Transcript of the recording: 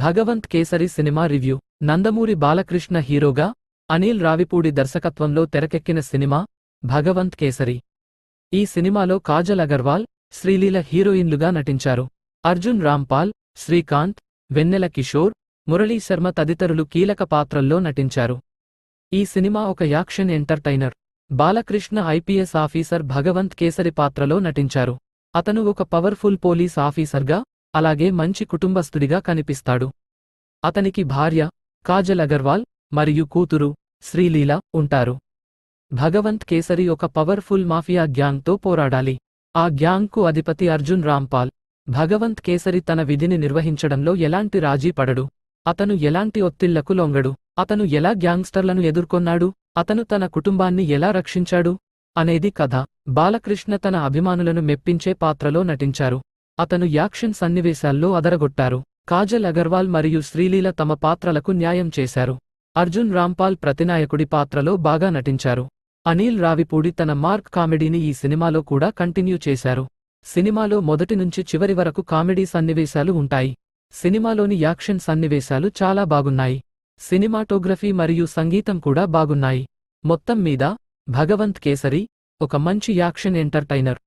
భగవంత్ కేసరి సినిమా రివ్యూ. నందమూరి బాలకృష్ణ హీరోగా, అనిల్ రావిపూడి దర్శకత్వంలో తెరకెక్కిన సినిమా భగవంత్ కేసరి. ఈ సినిమాలో కాజల్ అగర్వాల్, శ్రీలీల హీరోయిన్లుగా నటించారు. అర్జున్ రాంపాల్, శ్రీకాంత్, వెన్నెల కిషోర్, మురళీ శర్మ తదితరులు కీలక పాత్రల్లో నటించారు. ఈ సినిమా ఒక action entertainer. Balakrishna IPS officer Bhagavanth Kesari పాత్రలో నటించారు. అతను ఒక పవర్ఫుల్ పోలీస్ ఆఫీసర్గా, అలాగే మంచి కుటుంబస్తుడిగా కనిపిస్తాడు. అతనికి భార్య, కాజల్ అగర్వాల్, మరియు కూతురు, శ్రీలీల, ఉంటారు. భగవంత్ కేసరి ఒక పవర్ఫుల్ మాఫియా గ్యాంగ్తో పోరాడాలి. ఆ గ్యాంగ్కు అధిపతి అర్జున్ రాంపాల్. భగవంత్ కేసరి తన విధిని నిర్వహించడంలో ఎలాంటి రాజీ పడడు. అతను ఎలాంటి ఒత్తిళ్లకు లొంగడు. అతను ఎలా గ్యాంగ్స్టర్లను ఎదుర్కొన్నాడు, అతను తన కుటుంబాన్ని ఎలా రక్షించాడు అనేది కథ. బాలకృష్ణ తన అభిమానులను మెప్పించే పాత్రలో నటించారు. అతను యాక్షన్ సన్నివేశాల్లో అదరగొట్టారు. కాజల్ అగర్వాల్ మరియు శ్రీలీల తమ పాత్రలకు న్యాయం చేశారు. అర్జున్ రాంపాల్ ప్రతినాయకుడి పాత్రలో బాగా నటించారు. అనిల్ రావిపూడి తన మార్క్ కామెడీని ఈ సినిమాలో కూడా కంటిన్యూ చేశారు. సినిమాలో మొదటి నుంచి చివరి వరకు కామెడీ సన్నివేశాలు ఉంటాయి. సినిమాలోని యాక్షన్ సన్నివేశాలు చాలా బాగున్నాయి. సినిమాటోగ్రఫీ మరియు సంగీతం కూడా బాగున్నాయి. మొత్తం మీద భగవంత్ కేసరి ఒక మంచి యాక్షన్ ఎంటర్టైనర్.